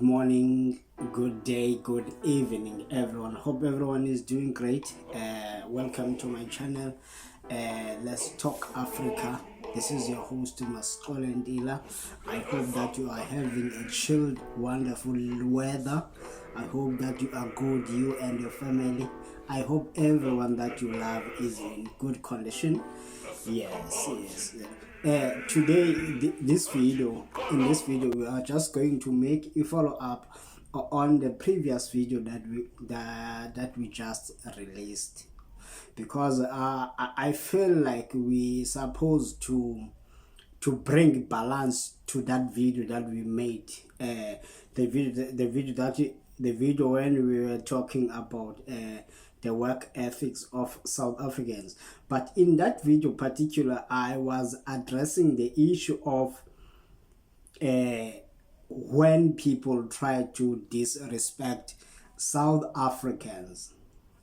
Good morning, good day, good evening, everyone. Hope everyone is doing great. Welcome to my channel. Let's Talk Africa. This is your host, Mascol and Ila. I hope that you are having a chilled, wonderful weather. I hope that you are good, you and your family. I hope everyone that you love is in good condition. Yes. Today, in this video, we are just going to make a follow up on the previous video that we just released, because I feel like we supposed to bring balance to that video that we made. The video when we were talking about the work ethics of South Africans. But in that video particular, I was addressing the issue of when people try to disrespect South Africans,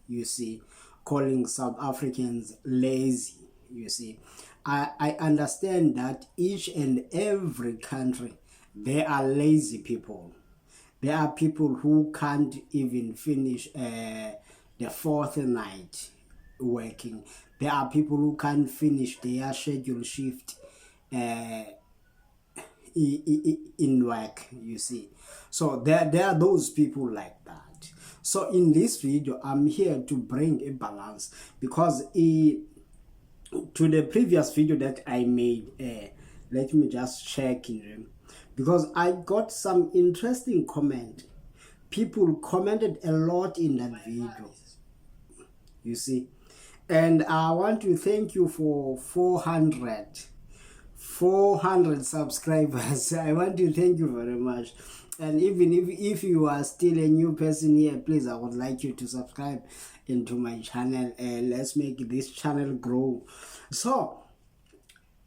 you see, calling South Africans lazy, you see. I understand that each and every country, there are lazy people. There are people who can't even finish the fourth night working. There are people who can't finish their schedule shift in work, you see. So there are those people like that. So in this video, I'm here to bring a balance, because to the previous video that I made, let me just check here, because I got some interesting comment. People commented a lot in that video, you see. And I want to thank you for 400 subscribers. I want to thank you very much. And even if you are still a new person here, please, I would like you to subscribe into my channel, and let's make this channel grow. So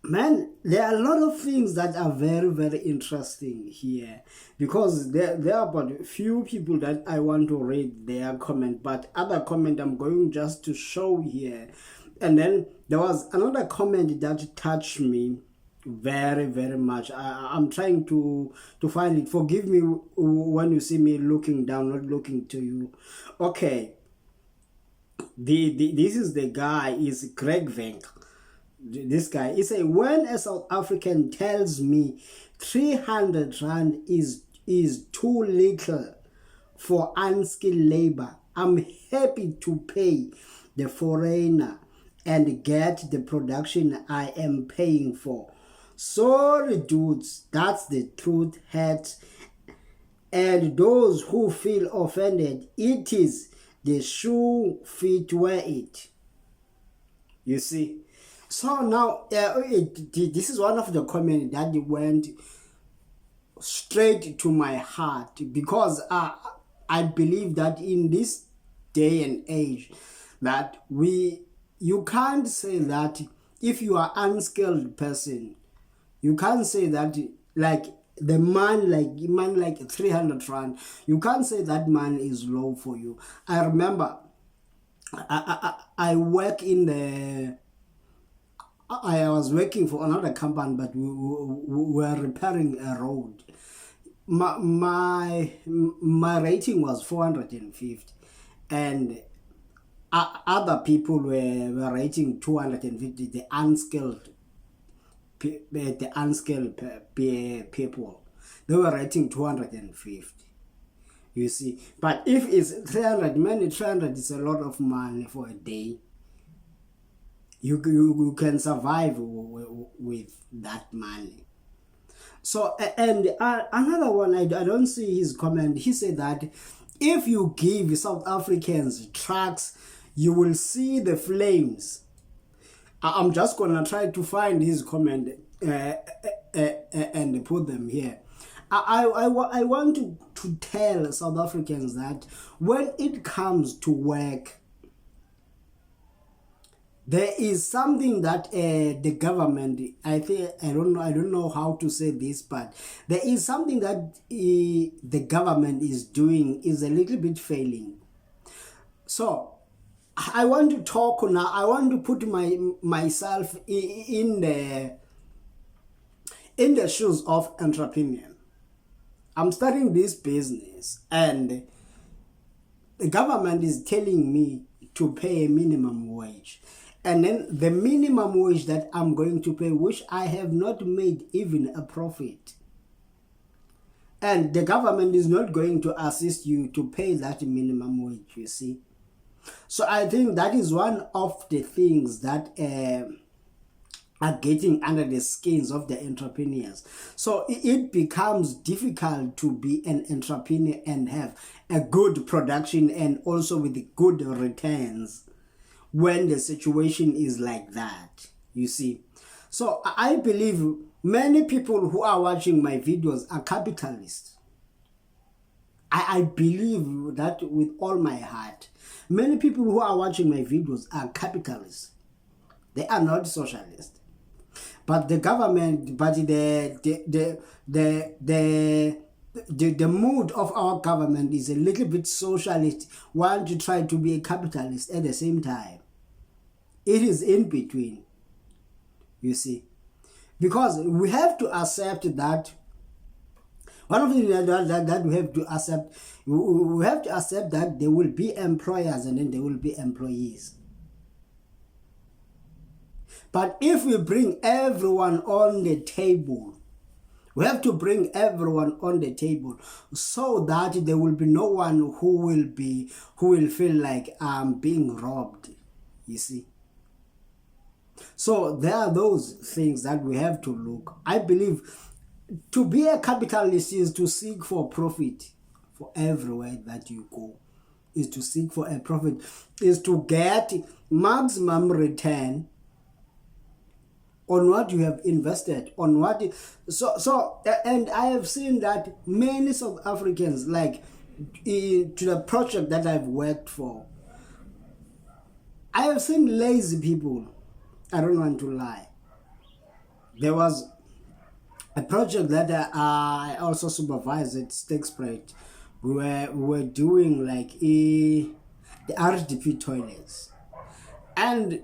man, there are a lot of things that are very, very interesting here, because there are about a few people that I want to read their comment, but other comment I'm going just to show here. And then there was another comment that touched me very, very much. I'm trying to find it. Forgive me when you see me looking down, not looking to you. Okay, this is the guy, is Greg Venk. This guy, he say, when a South African tells me 300 rand is too little for unskilled labor, I'm happy to pay the foreigner and get the production I am paying for. Sorry dudes, that's the truth hurts, and those who feel offended, it is the shoe fit wear it, you see. So now, this is one of the comments that went straight to my heart, because I believe that in this day and age, that you can't say that if you are unskilled person, you can't say that like the man like 300 rand, you can't say that man is low for you. I remember I work in the I was working for another company, but we were repairing a road. My rating was 450, and other people were rating 250. The unskilled people, they were rating 250. You see, but if it's 300, man, 300 is a lot of money for a day. You can survive with that money. So, and another one, I don't see his comment. He said that if you give South Africans trucks, you will see the flames. I'm just gonna try to find his comment and put them here. I want to tell South Africans that when it comes to work, there is something that the government, I don't know how to say this, but there is something that the government is doing is a little bit failing. So I want to talk now. I want to put myself in the shoes of entrepreneur. I'm starting this business and the government is telling me to pay a minimum wage. And then the minimum wage that I'm going to pay, which I have not made even a profit. And the government is not going to assist you to pay that minimum wage, you see. So I think that is one of the things that are getting under the skins of the entrepreneurs. So it becomes difficult to be an entrepreneur and have a good production and also with good returns when the situation is like that, you see. So I believe many people who are watching my videos are capitalists. I believe that with all my heart. Many people who are watching my videos are capitalists. They are not socialists. But the government, but the mood of our government is a little bit socialist, while to try to be a capitalist at the same time. It is in between, you see. Because we have to accept that, one of the things that we have to accept that there will be employers and then there will be employees. But if we bring everyone on the table, we have to bring everyone on the table so that there will be no one who will feel like I'm being robbed, you see. So there are those things that we have to look. I believe to be a capitalist is to seek for profit for everywhere that you go. Is to seek for a profit, is to get maximum return on what you have invested, on what and I have seen that many South Africans, like to the project that I've worked for, I have seen lazy people. I don't want to lie. There was a project that I also supervised at Stakespret. We were doing like the RDP toilets, and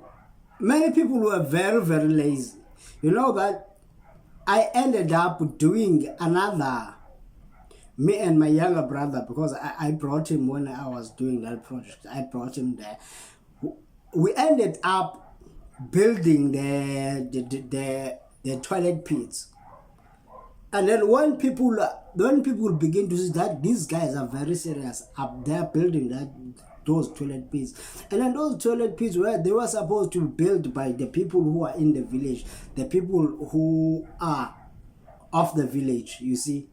many people were very, very lazy. You know that I ended up doing another, me and my younger brother, because I brought him when I was doing that project. I brought him there. We ended up building the toilet pits. And then when people begin to see that these guys are very serious, up there building those toilet pits, and then those toilet pits they were supposed to be built by the people who are in the village, the people who are of the village, you see.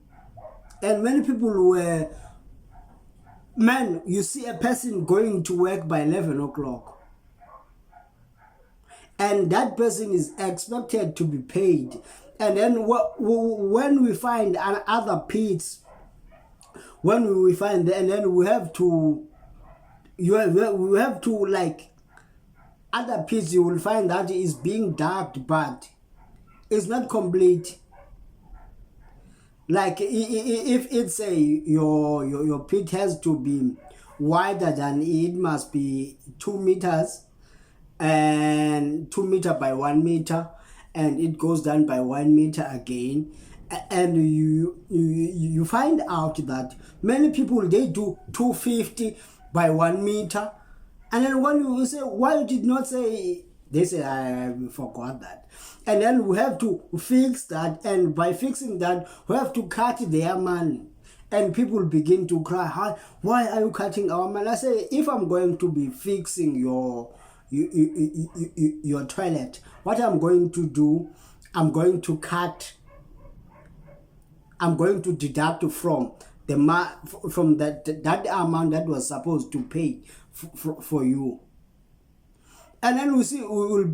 And many people were, man, you see a person going to work by 11 o'clock, and that person is expected to be paid. And then when we find other pits, and then we have to like other pits, you will find that is being dug, but it's not complete. Like if it's your pit has to be wider than it must be 2 meters and 2 meter by 1 meter, and it goes down by 1 meter again, and you find out that many people, they do 250 by 1 meter, and then when you say why you did not say, they say I forgot that, and then we have to fix that, and by fixing that we have to cut their money. And people begin to cry, why are you cutting our money? I say, if I'm going to be fixing your toilet, what I'm going to do, I'm going to deduct from that amount that was supposed to pay for you. And then we will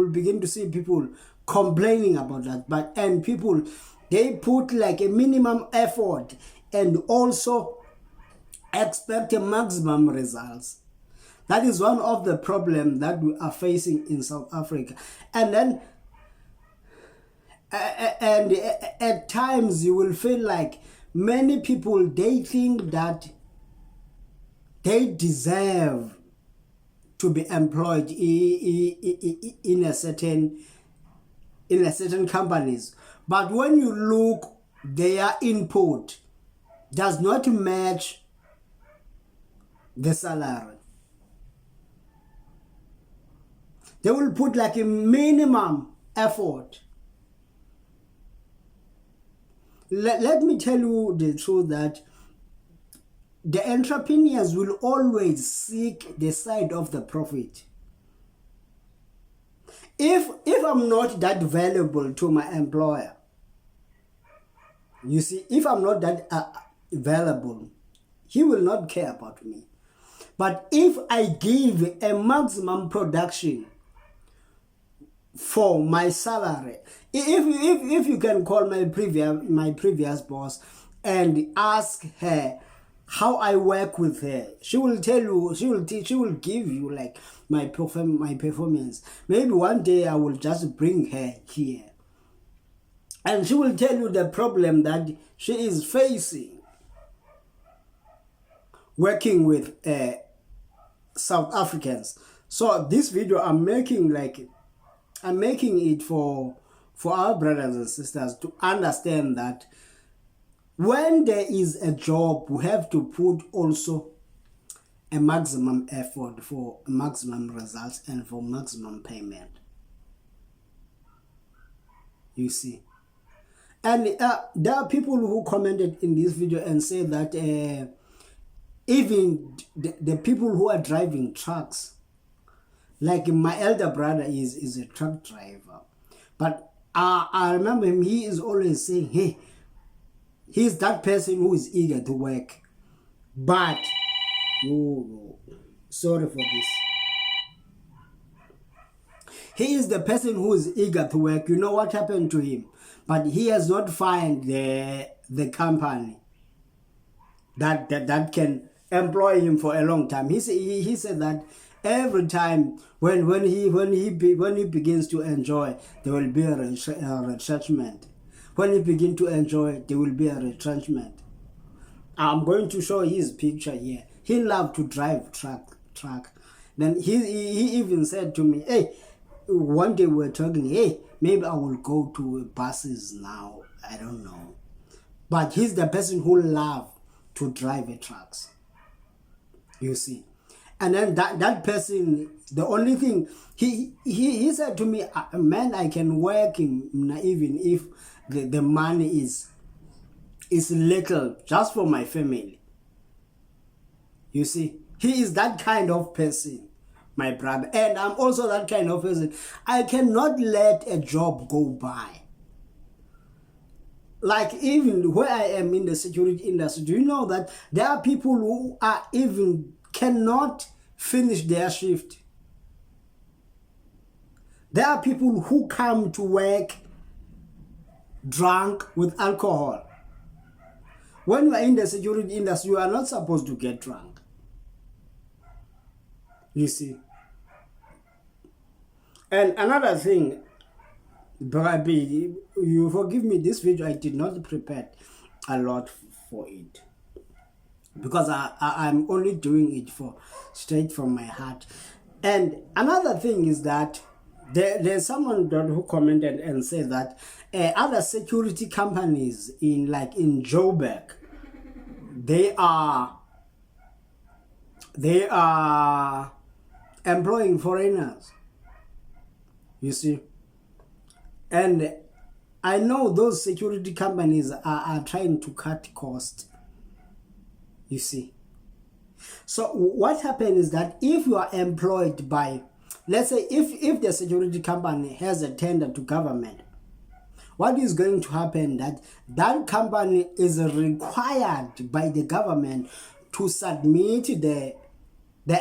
begin to see people complaining about that, and people, they put like a minimum effort and also expect a maximum results. That is one of the problems that we are facing in South Africa. And then and at times you will feel like many people, they think that they deserve to be employed in a certain companies. But when you look their input, does not match the salary. They will put like a minimum effort. Let me tell you the truth that the entrepreneurs will always seek the side of the profit. If I'm not that valuable to my employer, you see, if I'm not that valuable, he will not care about me. But if I give a maximum production for my salary, if you can call my previous boss and ask her how I work with her, she will tell you, she will give you like my performance. Maybe one day I will just bring her here and she will tell you the problem that she is facing working with South Africans. So this video I'm making it for our brothers and sisters to understand that when there is a job, we have to put also a maximum effort for maximum results and for maximum payment. You see. And there are people who commented in this video and say that even the people who are driving trucks, like my elder brother is a truck driver, but I remember him, he is always saying, hey, he's that person who is eager to work. But, sorry for this. He is the person who is eager to work. You know what happened to him? But he has not found the company that can employ him for a long time. He said that every time when he begins to enjoy, there will be a retrenchment. When he begins to enjoy, there will be a retrenchment. I'm going to show his picture here. He loved to drive truck. Then he even said to me, hey, one day we were talking, hey, maybe I will go to buses now. I don't know. But he's the person who loves to drive trucks. You see. And then that person, the only thing, he said to me, man, I can work even if the money is little, just for my family. You see, he is that kind of person, my brother. And I'm also that kind of person. I cannot let a job go by. Like even where I am in the security industry, do you know that there are people who are even cannot finish their shift? There are people who come to work drunk with alcohol. When you are in the security industry, you are not supposed to get drunk. You see. And another thing, you forgive me, this video I did not prepare a lot for it, because I'm only doing it straight from my heart. And another thing is that there's someone who commented and said that other security companies in Joburg, they are employing foreigners. You see. And I know those security companies are trying to cut costs. You see. So what happens is that if you are employed by, let's say if the security company has a tender to government, what is going to happen that company is required by the government to submit the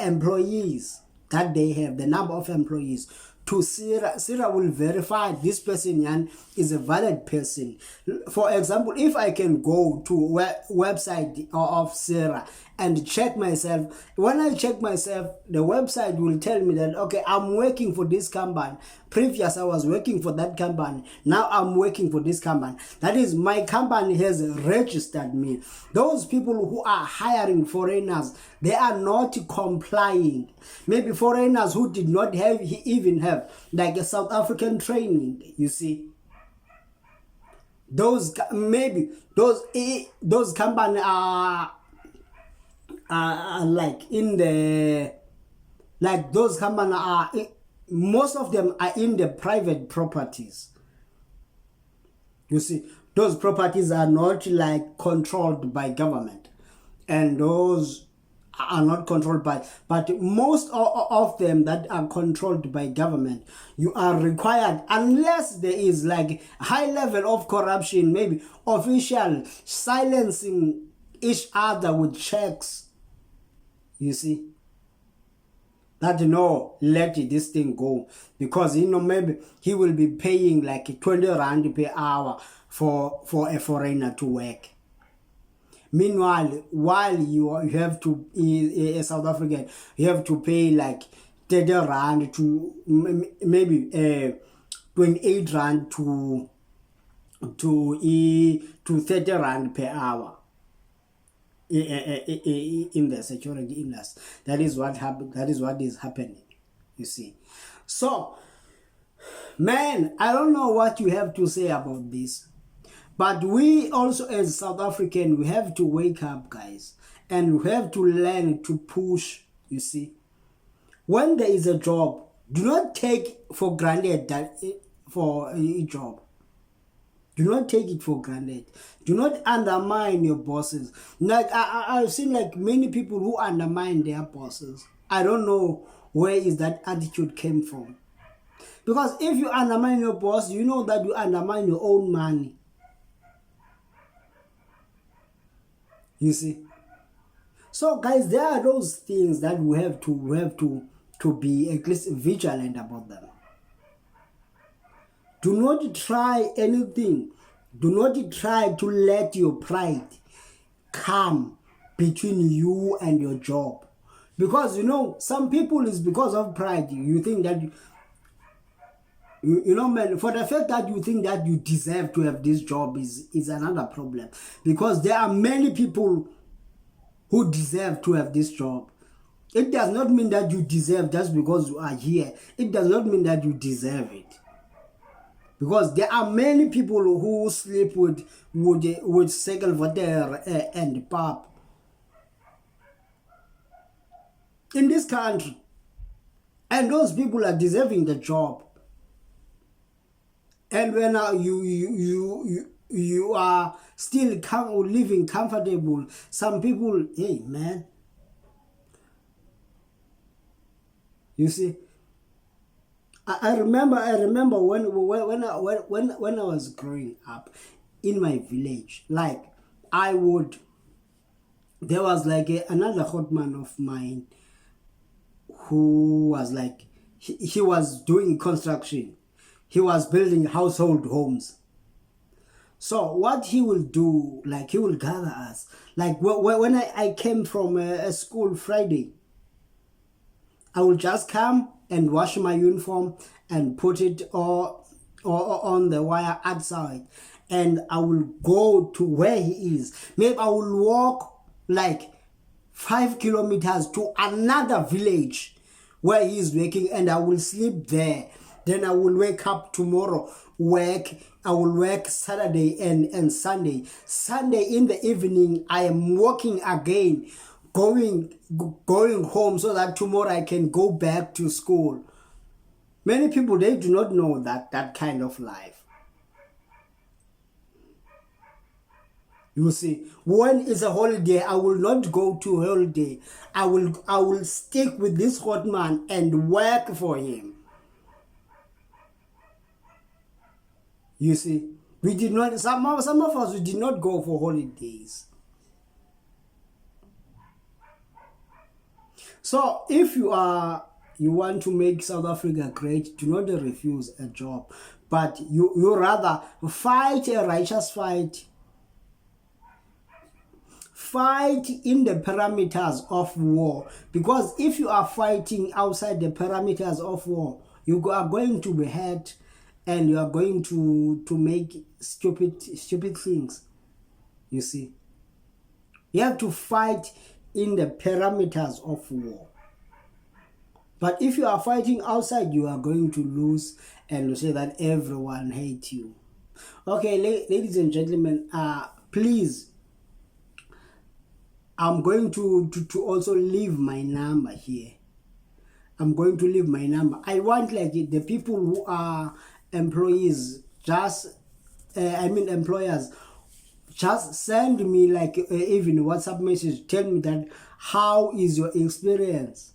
employees that they have, the number of employees, to SIRA. SIRA will verify this person is a valid person. For example, if I can go to website of SIRA and check myself, when I check myself, the website will tell me that, okay, I'm working for this company. Previous, I was working for that company. Now I'm working for this company. That is, my company has registered me. Those people who are hiring foreigners, they are not complying. Maybe foreigners who did not even have like a South African training, you see. maybe those company are like in the, like those company are most of them are in the private properties. You see, those properties are not like controlled by government, and those are not controlled by, but most of them that are controlled by government, you are required, unless there is like high level of corruption, maybe official silencing each other with checks. You see, that no, let this thing go, because maybe he will be paying like 20 rand per hour for a foreigner to work. Meanwhile, while you have to, a South African, you have to pay like 30 rand to maybe 28 rand to 30 rand per hour in the security industry. That is what happened. That is what is happening. You see, so man, I don't know what you have to say about this. But we also, as South African, we have to wake up, guys, and we have to learn to push. You see, when there is a job, do not take for granted that for a job. Do not take it for granted. Do not undermine your bosses. Like I've seen like many people who undermine their bosses. I don't know where is that attitude came from. Because if you undermine your boss, you know that you undermine your own money. You see, so guys, there are those things that we have to be at least vigilant about them. Do not try anything. Do not try to let your pride come between you and your job, because some people is because of pride. You think that you know, man, for the fact that you think that you deserve to have this job is another problem, because there are many people who deserve to have this job. It does not mean that you deserve just because you are here. It does not mean that you deserve it, because there are many people who sleep with Sekelvoter and pap in this country, and those people are deserving the job. And when you are still living comfortable, some people, hey man, you see, I remember when I was growing up in my village, like there was like another hotman of mine who was like, he was doing construction. He was building household homes. So what he will do, like he will gather us. Like when I came from a school Friday, I will just come and wash my uniform and put it all on the wire outside. And I will go to where he is. Maybe I will walk like 5 kilometers to another village where he is working, and I will sleep there. Then I will wake up tomorrow, work. I will work Saturday and Sunday. Sunday in the evening, I am working again, going home so that tomorrow I can go back to school. Many people, they do not know that kind of life. You see, when it's a holiday, I will not go to holiday. I will stick with this hot man and work for him. You see, we did not. Some of us, we did not go for holidays. So if you want to make South Africa great, do not refuse a job, but you rather fight a righteous fight. Fight in the parameters of war, because if you are fighting outside the parameters of war, you are going to be hurt, and you are going to make stupid things. You see, you have to fight in the parameters of war. But if you are fighting outside, you are going to lose, and you say that everyone hates you. Okay, ladies and gentlemen, please, I'm going to also leave my number here. I'm going to leave my number. I want like the people who are employees, just I mean employers, just send me like even WhatsApp message. Tell me that how is your experience.